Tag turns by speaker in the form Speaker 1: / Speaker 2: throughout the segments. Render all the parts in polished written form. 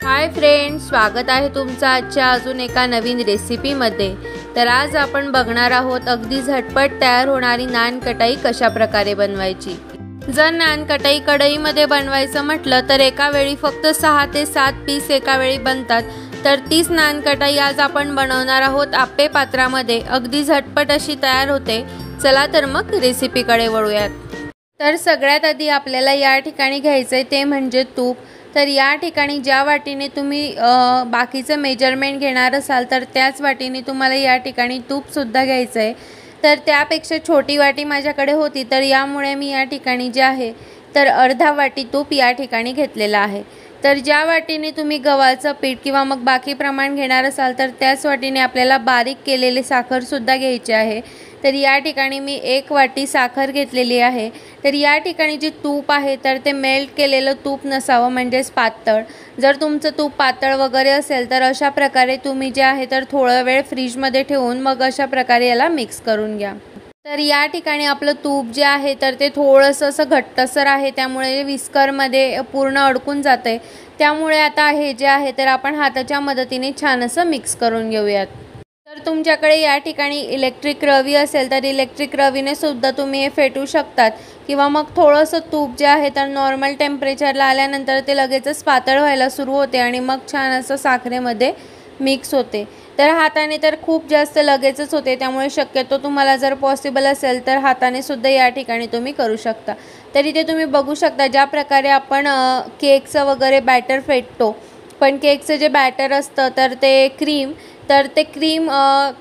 Speaker 1: Hi friends, स्वागत आहे तुमचं आजच्या अजून एका नवीन रेसिपीमध्ये। तर आज आपण बघणार आहोत अगदी झटपट तयार होणारी नान कटाई कशा प्रकारे बनवायची। जर नान कटाई कढईमध्ये बनवायचं म्हटलं तर एका वेळी फक्त 6 ते 7 पीस एका वेळी बनतात। तर 30 नान कटाई आज आपण बनवणार आहोत आप्पे पात्रामध्ये। अगदी झटपट अशी तयार होते। चला तर मग रेसिपीकडे वळूयात। तर सगळ्यात आधी आपल्याला या ठिकाणी घ्यायचंय ते म्हणजे तूप। तर या ठिकाणी ज्या वाटीने तुम्ही बाकीचं मेजरमेंट घेणार असाल तर त्याच वाटीने तुम्हाला या ठिकाणी तूप सुद्धा घ्यायचं आहे। तर त्यापेक्षा छोटी वाटी माझ्याकडे होती, तर यामुळे मी या ठिकाणी जे आहे तर अर्धा वाटी तूप या ठिकाणी घेतलेला आहे। तर ज्या वाटीने तुम्ही गव्हाचं पीठ किंवा मग बाकी प्रमाण घेणार असाल तर त्याच वाटीने आपल्याला बारीक केलेले साखर सुद्धा घ्यायची आहे। तर या ठिकाणी मी 1 वाटी साखर घेतलेली आहे। तर या ठिकाणी जे तूप आहे तर ते मेल्ट केलेलं तूप नसावं, म्हणजेच पातळ। जर तुमचं तूप पातळ वगैरे असेल तर अशा प्रकारे तुम्ही जे आहे तर थोडा वेळ फ्रीजमध्ये ठेवून मग अशा प्रकारे याला मिक्स करून घ्या। तर या ठिकाणी आपलं तूप जे आहे तर ते थोडंसं असं घट्टसर आहे, त्यामुळे विस्करमध्ये पूर्ण अडकून जाते। त्यामुळे आता हे जे आहे तर आपण हाताच्या मदतीने छान असं मिक्स करून घेऊयात। तर तुमच्याकडे या ठिकाणी इलेक्ट्रिक रवी असेल तर इलेक्ट्रिक रवीने सुद्धा तुम्ही हे फेटू शकतात, किंवा मग थोडंसं तूप जे आहे तर नॉर्मल टेम्परेचरला आल्यानंतर ते लगेचच पातळ व्हायला सुरू होते आणि मग छान असं साखरेमध्ये मिक्स होते। तर हाताने तर खूप जास्त लगेचच होते, त्यामुळे शक्यतो तुम्हाला जर पॉसिबल असेल तर हाताने सुद्धा या ठिकाणी तुम्ही करू शकता। तर इथे तुम्ही बघू शकता ज्या प्रकारे आपण केकचं वगैरे बॅटर फेटतो, पण केकचं जे बॅटर असतं तर ते क्रीम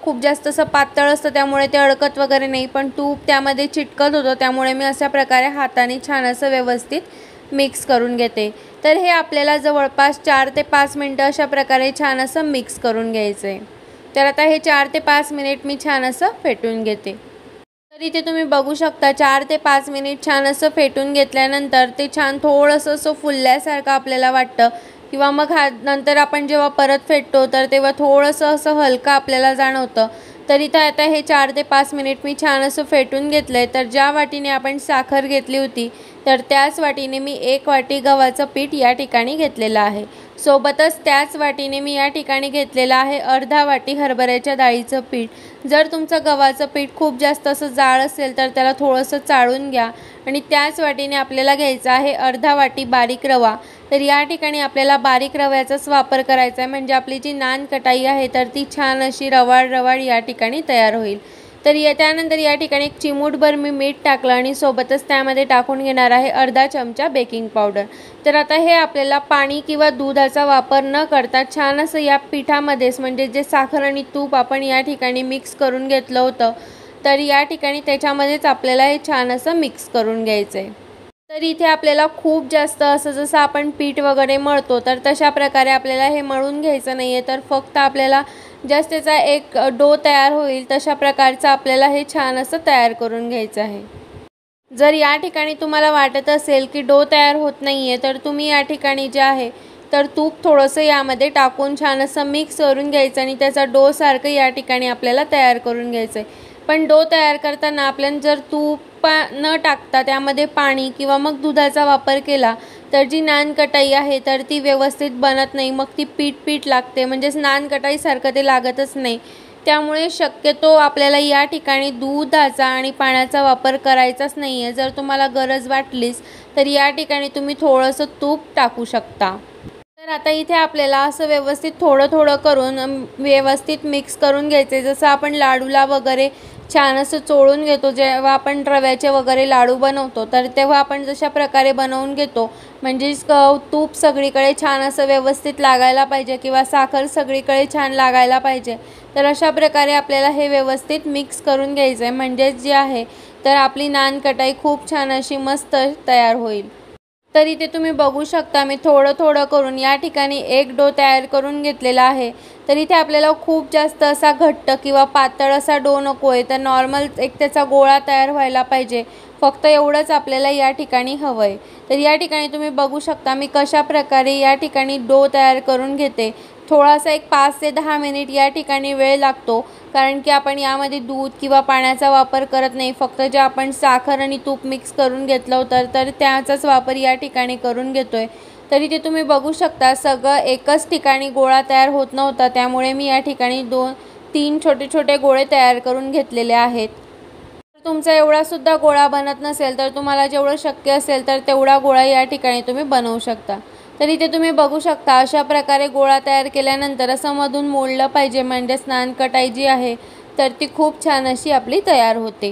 Speaker 1: खूप जास्त असं पातळ असतं, त्यामुळे ते अडकत वगैरे नाही, पण तूप त्यामध्ये चिटकत होतं। त्यामुळे मी अशा प्रकारे हाताने छान असं व्यवस्थित मिक्स करून घेते। तर हे आपल्याला जवळपास 4 ते 5 मिनिटं अशा प्रकारे छान असं मिक्स करून घ्यायचं आहे। तर आता हे 4 ते 5 मिनिट मी छान असं फेटून घेते। तर इथे तुम्ही बघू शकता 4 ते 5 मिनिट छान असं फेटून घेतल्यानंतर ते छान थोडंसं असं फुलल्यासारखं आपल्याला वाटतं, किंवा मग नंतर आपण जेव्हा परत फेटतो तर तेव्हा थोडंसं असं हलका आपल्याला जाणवतं। तर इथं आता हे 4 ते 5 मिनिट मी छान असं फेटून घेतलं आहे। तर ज्या वाटीने आपण साखर घेतली होती तर त्याच वाटीने मी 1 वाटी गव्हाचं पीठ या ठिकाणी घेतलेलं आहे। सोबतच त्याच वाटीने मी या ठिकाणी घेतलेलं आहे अर्धा वाटी हरभऱ्याच्या डाळीचं पीठ। जर तुमचं गव्हाचं पीठ खूप जास्त असं जाड असेल तर त्याला थोडंसं चाळून घ्या। आणि त्याच वाटीने आपल्याला घ्यायचं आहे अर्धा वाटी बारीक रवा। तर या ठिकाणी आपल्याला बारीक रव्याचाच वापर करायचा आहे, म्हणजे आपली जी नान कटाई आहे तर ती छान अशी रवाळ या ठिकाणी तयार होईल। तर त्यानंतर या ठिकाणी 1 चिमूटभर मी मीठ टाकलं आणि सोबतच त्यामध्ये टाकून घेणार आहे अर्धा चमचा बेकिंग पावडर। तर आता हे आपल्याला पाणी किंवा दुधाचा वापर न करता छान असं या पिठामध्येच, म्हणजे जे साखर आणि तूप आपण या ठिकाणी मिक्स करून घेतलं होतं तर या ठिकाणी त्याच्यामध्येच आपल्याला हे छान असं मिक्स करून घ्यायचं आहे। तर इथे आपल्याला खूप जास्त असं जसं आपण पीठ वगैरे मळतो तर तशा प्रकारे आपल्याला हे मळून घ्यायचं नाही आहे, तर फक्त आपल्याला जस्ट त्याचा एक डो तयार होईल तशा प्रकारचं आपल्याला हे छान असं तयार करून घ्यायचं आहे। जर या ठिकाणी तुम्हाला वाटत असेल की डो तयार होत नाही आहे तर तुम्ही या ठिकाणी जे आहे तर तूप थोडंसं यामध्ये टाकून छान असं मिक्स करून घ्यायचं आणि त्याचा डो सारखं या ठिकाणी आपल्याला तयार करून घ्यायचं आहे। पण डो तयार करताना आपल्याला जर तूप न टाकता त्यामध्ये पाणी किंवा मग दुधाचा वापर केला तर जी नान कटाई आहे तर ती व्यवस्थित बनत नाही, मग ती पीठ लागते, म्हणजेच नान कटाईसारखं ते लागतच नाही। त्यामुळे शक्यतो आपल्याला या ठिकाणी दुधाचा आणि पाण्याचा वापर करायचाच नाही आहे। जर तुम्हाला गरज वाटलीच तर या ठिकाणी तुम्ही थोडंसं तूप टाकू शकता। तर आता इथे आपल्याला असं व्यवस्थित थोडं करून व्यवस्थित मिक्स करून घ्यायचे। जसं आपण लाडूला वगैरे छान असं चोळून घेतो, जेव्हा आपण रव्याचे वगैरे लाडू बनवतो तर तेव्हा आपण जशा प्रकारे बनवून घेतो, म्हणजेच तूप सगळीकडे छान असं व्यवस्थित लागायला पाहिजे किंवा साखर सगळीकडे छान लागायला पाहिजे। तर अशा प्रकारे आपल्याला हे व्यवस्थित मिक्स करून घ्यायचं आहे, म्हणजेच जे आहे तर आपली नान कटाई खूप छान अशी मस्त तयार होईल। तर इथे तुम्ही बघू शकता मी थोडं करून या ठिकाणी एक डो तयार करून घेतलेला आहे। तर इथे आपल्याला खूप जास्त असा घट्ट किंवा पातळ असा डो नको आहे, तर नॉर्मल एक त्याचा गोळा तयार व्हायला पाहिजे, फक्त एवढंच आपल्याला या ठिकाणी हवं आहे। तर या ठिकाणी तुम्ही बघू शकता मी कशा प्रकारे या ठिकाणी डो तयार करून घेते। थोडासा एक 5 ते 10 मिनिट या ठिकाणी वेळ लागतो, कारण की आपण यामध्ये दूध किंवा पाण्याचा वापर करत नाही, फक्त जे आपण साखर आणि तूप मिक्स करून घेतलं होतं तर त्याचाच वापर या ठिकाणी करून घेतोय। तरी ते तुम्ही बघू शकता सगळं एकच ठिकाणी गोळा तयार होत नव्हता, त्यामुळे मी या ठिकाणी 2-3 छोटे छोटे गोळे तयार करून घेतलेले आहेत. तुमचा एवढा सुद्धा गोळा बनत नसेल तर तुम्हाला जेवढं शक्य असेल तर तेवढा गोळा या ठिकाणी तुम्ही बनवू शकता. तर इथे तुम्ही बघू शकता अशा प्रकारे गोळा तयार केल्यानंतर असं मधून मोडलं पाहिजे, म्हणजेच नानकटाई जी आहे तर ती खूप छान अशी आपली तयार होते.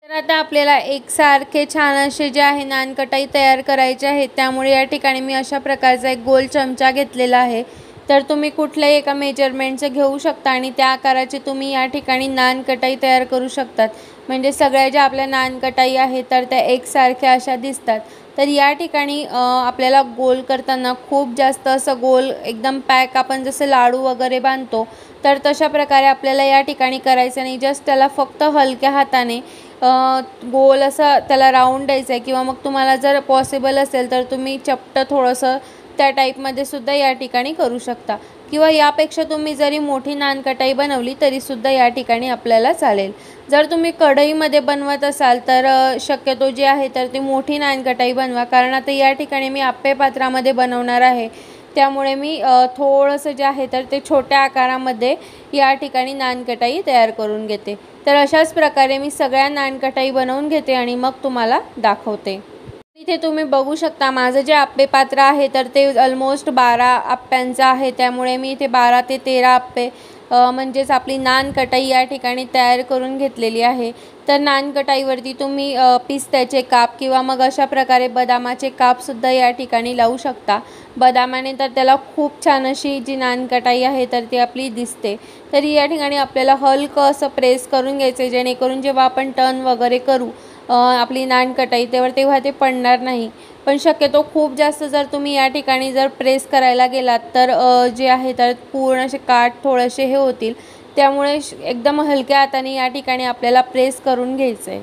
Speaker 1: तर आता आपल्याला एकसारखे छान असे जे आहे नानकटाई तयार करायचे आहेत, त्यामुळे या ठिकाणी मी अशा प्रकारचा एक गोल चमचा घेतलेला आहे. तर तुम्ही कुठल्याही एका मेजरमेंटचं घेऊ शकता आणि त्या आकाराची तुम्ही या ठिकाणी नानकटाई तयार करू शकतात. म्हणजे सगळ्या ज्या आपल्या नानकटाई आहेत तर त्या एकसारख्या अशा दिसतात. तर या ठिकाणी आपल्याला गोल करताना खूप जास्त असं गोल एकदम पॅक आपण जसं लाडू वगैरे बांधतो तर तशा प्रकारे आपल्याला या ठिकाणी करायचं नाही. जस्ट त्याला फक्त हलक्या हाताने गोल असं त्याला राऊंड द्यायचं आहे, किंवा मग तुम्हाला जर पॉसिबल असेल तर तुम्ही चपटं थोडंसं त्या टाईपमध्ये सुद्धा या ठिकाणी करू शकता, किंवा यापेक्षा तुम्ही जरी मोठी नानकटाई बनवली तरीसुद्धा या ठिकाणी आपल्याला चालेल. जर तुम्ही कढईमध्ये बनवत असाल तर शक्यतो जे आहे तर ती मोठी नानकटाई बनवा, कारण आता या ठिकाणी मी आप्पे पात्रामध्ये बनवणार आहे, त्यामुळे मी थोडंसं जे आहे तर ते छोट्या आकारामध्ये या ठिकाणी नानकटाई तयार करून घेते. तर अशाच प्रकारे मी सगळ्या नानकटाई बनवून घेते आणि मग तुम्हाला दाखवते. इथे तुम्ही बघू शकता माझं जे आप्पे पात्र आहे तर ते ऑलमोस्ट 12 आप्प्यांचं आहे, त्यामुळे मी इथे 12 ते 13 आप्पे म्हणजेच आपली नानकटाई या ठिकाणी तयार करून घेतलेली आहे. तर नानकटाईवरती तुम्ही पिस्त्याचे काप किंवा मग अशा प्रकारे बदामाचे कापसुद्धा या ठिकाणी लावू शकता. बदामाने तर त्याला खूप छान अशी जी नानकटाई आहे तर ती आपली दिसते. तर या ठिकाणी आपल्याला हलकं असं प्रेस करून घ्यायचं, जेणेकरून जेव्हा आपण टर्न वगैरे करू आपली नानकटाई तेव्हा ते पडणार नाही. पण शक्यतो खूप जास्त जर तुम्ही या ठिकाणी जर प्रेस करायला गेलात तर जे आहे तर पूर्ण असे काठ थोडेसे हे होतील, त्यामुळे एकदम हलक्या हाताने या ठिकाणी आपल्याला प्रेस करून घ्यायचं आहे.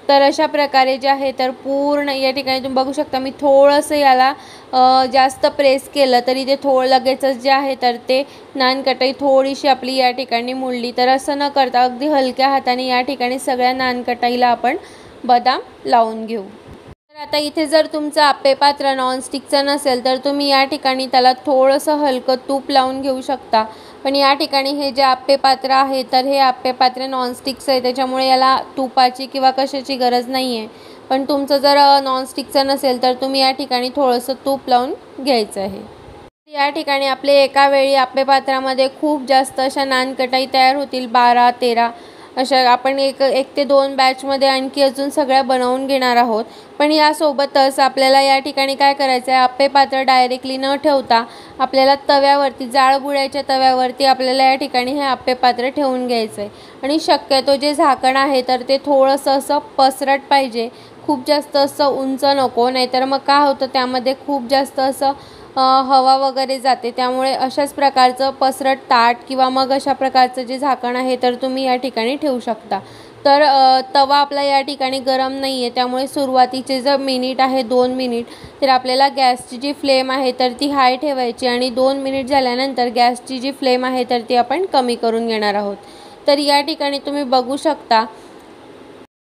Speaker 1: तर अशा प्रकारे जे आहे तर पूर्ण या ठिकाणी तुम्ही बघू शकता मी थोडंसं याला जास्त प्रेस केलं तरी ते लगेचच जे आहे तर ते नानकटाई थोडीशी आपली या ठिकाणी मुडली. तर असं न करता अगदी हलक्या हाताने या ठिकाणी सगळ्या नानकटाईला आपण बदाम लावून घेऊ. तर आता इथे जर तुमचं आप्पे पात्र नॉनस्टिकचं नसेल तर तुम्ही या ठिकाणी त्याला थोडंसं हलकं तूप लावून घेऊ शकता. पण या ठिकाणी हे जे आप्पे पात्र आहे तर हे आप्पे पात्र नॉनस्टिकचं आहे, त्याच्यामुळे याला तुपाची किंवा कशाची गरज नाही आहे. पण तुमचं जर नॉनस्टिकचं नसेल तर तुम्ही या ठिकाणी थोडंसं तूप लावून घ्यायचं आहे. या ठिकाणी आपले एका वेळी आप्पे पात्रामध्ये खूप जास्त अशा नानकटाई तयार होतील, 12-13 अशा. आपण एक ते 2 बॅचमध्ये आणखी अजून सगळ्या बनवून घेणार आहोत. पण यासोबतच आपल्याला या ठिकाणी काय करायचं आहे, आप्पे पात्र डायरेक्टली न ठेवता आपल्याला तव्यावरती जाळबुड्याच्या तव्यावरती आपल्याला या ठिकाणी हे आप्पे पात्र ठेवून घ्यायचं आहे. आणि शक्यतो जे झाकण आहे तर ते थोडंसं असं पसरट पाहिजे, खूप जास्त असं उंच नको, नाहीतर मग काय होतं त्यामध्ये खूप जास्त असं हवा वगैरे जाते. त्यामुळे अशाच प्रकारचं पसरट ताट किंवा मग अशा प्रकारचं जे झाकण आहे तर तुम्ही या ठिकाणी ठेवू शकता. तर तवा आपला या ठिकाणी गरम नाही आहे, त्यामुळे सुरुवातीचे जर मिनिट आहे 2 मिनिट तर आपल्याला गॅसची जी फ्लेम आहे तर ती हाय ठेवायची आणि 2 मिनिट झाल्यानंतर गॅसची जी फ्लेम आहे तर ती आपण कमी करून घेणार आहोत. तर या ठिकाणी तुम्ही बघू शकता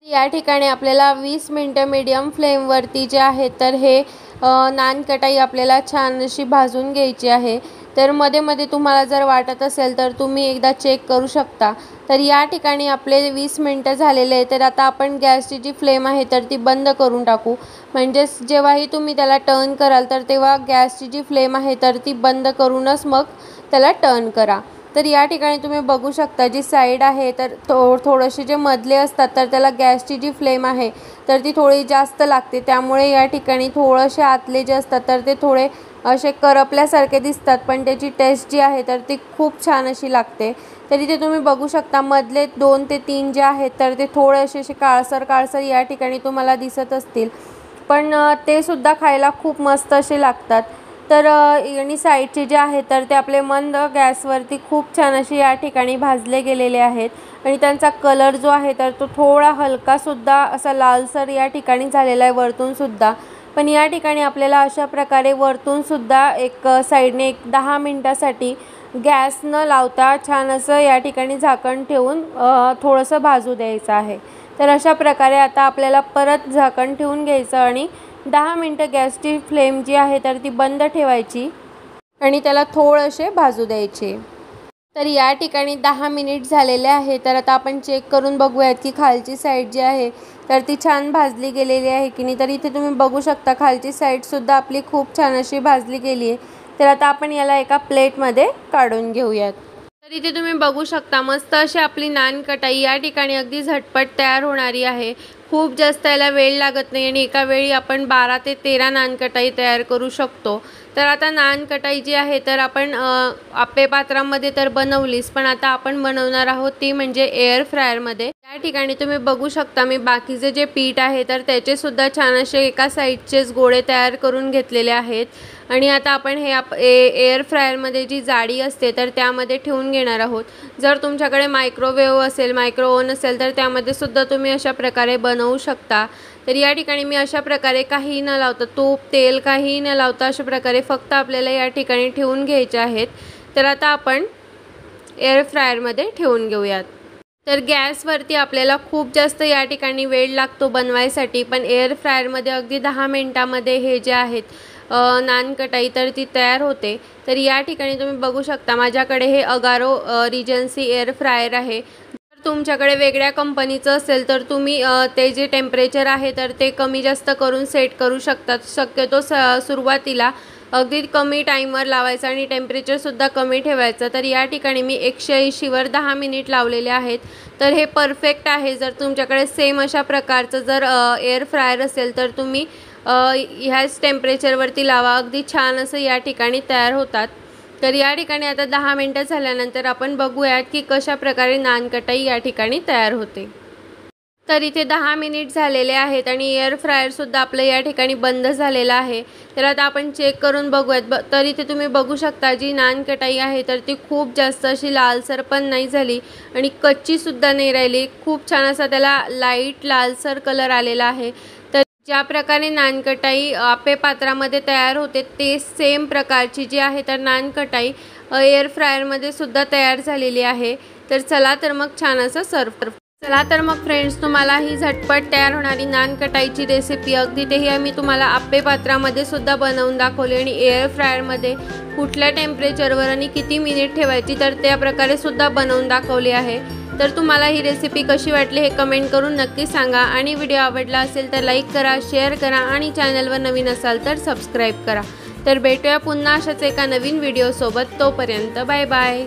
Speaker 1: या ठिकाणी आपल्याला 20 मिनिटं मीडियम फ्लेमवरती जे आहे तर हे नानकटाई आपल्याला छान अशी भाजून घ्यायची आहे. तर मध्ये मध्ये तुम्हाला जर वाटत असेल तर तुम्ही एकदा चेक करू शकता. तर या ठिकाणी आपले 20 मिनिटं झालेले आहे. तर आता आपण गॅसची जी फ्लेम आहे तर ती बंद करून टाकू. म्हणजेच जेव्हाही तुम्ही त्याला टर्न कराल तर तेव्हा गॅसची जी फ्लेम आहे तर ती बंद करूनच मग त्याला टर्न करा. तर या ठिकाणी तुम्ही बघू शकता जी साईड आहे तर थोडेसे जे मधले असतात तर त्याला गॅसची जी फ्लेम आहे तर ती थोडी जास्त लागते, त्यामुळे या ठिकाणी थोडेसे आतले जे असतात तर ते थोडे असे करपल्यासारखे दिसतात, पण त्याची टेस्ट जी आहे तर ती खूप छान अशी लागते. तर इथे तुम्ही बघू शकता मधले 2 ते 3 जे आहेत तर ते थोडे असे काळसर या ठिकाणी तुम्हाला दिसत असतील, पण ते सुद्धा खायला खूप मस्त असे लागतात. तर आणि साईडचे जे आहेत तर ते आपले मंद गॅसवरती खूप छान असे या ठिकाणी भाजले गेलेले आहेत आणि त्यांचा कलर जो आहे तर तो थोडा हलकासुद्धा असा लालसर या ठिकाणी झालेला आहे वरतूनसुद्धा. पण या ठिकाणी आपल्याला अशा प्रकारे वरतूनसुद्धा एक साईडने 10 मिनटासाठी गॅस न लावता छान असं या ठिकाणी झाकण ठेवून थोडंसं भाजू द्यायचं आहे. तर अशा प्रकारे आता आपल्याला परत झाकण ठेवून घ्यायचं आणि 10 मिनटं गॅसची फ्लेम जी आहे तर ती बंद ठेवायची आणि त्याला थोडेसे भाजू द्यायचे। तर या ठिकाणी 10 मिनिट झालेले आहे। तर आता आपण चेक करून बघूयात की खालची साईड जी आहे तर ती छान भाजली गेलेली आहे की नाही। तर इथे तुम्ही बघू शकता खालची साईडसुद्धा आपली खूप छान अशी भाजली गेली आहे। तर आता आपण याला एका प्लेटमध्ये काढून घेऊयात। तर इथे तुम्ही बघू शकता मस्त अशी आपली नान कटाई या ठिकाणी अगदी झटपट तयार होणारी आहे। खूप जास्त याला वेळ लागत नाही आणि एका वेळी आपण 12 ते 13 नान कटाई तयार करू शकतो। तर आता नान कटाई जी आहे तर आपण आप्पे पात्रामध्ये तर बनवलीच, पण आता आपण बनवणार आहोत ती म्हणजे एअर फ्रायरमध्ये। त्या ठिकाणी तुम्ही बघू शकता मी बाकीचे जे पीठ आहे तर त्याचे सुद्धा छान असे एका साईडचेच गोळे तयार करून घेतलेले आहेत आणि आता आपण हे एअर फ्रायरमध्ये जी जाडी असते तर त्यामध्ये ठेवून घेणार आहोत। जर तुमच्याकडे मायक्रोवेव्ह असेल, मायक्रो ओव्हन असेल तर त्यामध्ये सुद्धा तुम्ही अशा प्रकारे बनवू शकता। तर या ठिकाणी मी अशा प्रकारे काही न लावता तूप, तेल काही न लावता अशा प्रकारे फक्त आपल्याला या ठिकाणी ठेवून घ्यायचे आहेत। तर आता आपण एअर फ्रायरमध्ये ठेवून घेऊयात। तर गॅसवरती आपल्याला खूप जास्त या ठिकाणी वेळ लागतो बनवायसाठी, पण एअर फ्रायरमध्ये अगदी 10 मिनिटामध्ये हे जे आहेत नान कटाई तर ती तयार होते। तर या ठिकाणी तुम्ही बघू शकता माझ्याकडे हे अगारो रिजन्सी एअर फ्रायर आहे। जर तुमच्याकडे वेगळ्या कंपनीचं असेल तर तुम्ही ते जे टेम्परेचर आहे तर ते कमी जास्त करून सेट करू शकतात। शक्यतो सुरुवातीला अगदी कमी टाइमर लावायचा आणि टेम्परेचरसुद्धा कमी ठेवायचं। तर या ठिकाणी मी 180वर 10 मिनिट लावलेले आहेत। तर हे परफेक्ट आहे। जर तुमच्याकडे सेम अशा प्रकारचं जर एअर फ्रायर असेल तर तुम्ही ह्याच टेम्परेचरवरती लावा, अगदी छान असं या ठिकाणी तयार होतात। तर या ठिकाणी आता 10 मिनिटं झाल्यानंतर आपण बघूयात की कशा प्रकारे नान कटाई या ठिकाणी तयार होते। तर इथे 10 मिनिट झालेले आहेत आणि एअर फ्रायरसुद्धा आपलं या ठिकाणी बंद झालेलं आहे। तर आता आपण चेक करून बघूयात। तर इथे तुम्ही बघू शकता जी नान कटाई आहे तर ती खूप जास्त अशी लालसर पण नाही झाली आणि कच्चीसुद्धा नाही राहिली। खूप छान असा त्याला लाईट लालसर कलर आलेला आहे। तर ज्या प्रकारे नान कटाई आप्पे पात्रामध्ये तयार होते ते सेम प्रकारची जी आहे तर नान कटाई एअर फ्रायरमध्ये सुद्धा तयार झालेली आहे। तर चला तर मग छान असं सर्व चला तर मग फ्रेंड्स, तुम्हाला ही झटपट तयार होणारी नान कटाईची रेसिपी अगदी तेही मी तुम्हाला आप्पे पात्रामध्ये सुद्धा बनवून दाखवली आणि एअर फ्रायरमध्ये कुठल्या टेम्परेचरवर आणि किती मिनिट ठेवायची तर त्या प्रकारे सुद्धा बनवून दाखवली आहे। तर तुम्हाला ही रेसिपी कशी वाटली हे कमेंट करून नक्की सांगा आणि व्हिडिओ आवडला असेल तर लाईक करा, शेअर करा आणि चॅनलवर नवीन असाल तर सबस्क्राईब करा। तर भेटूया पुन्हा अशाच एका नवीन व्हिडिओसोबत। तोपर्यंत बाय बाय।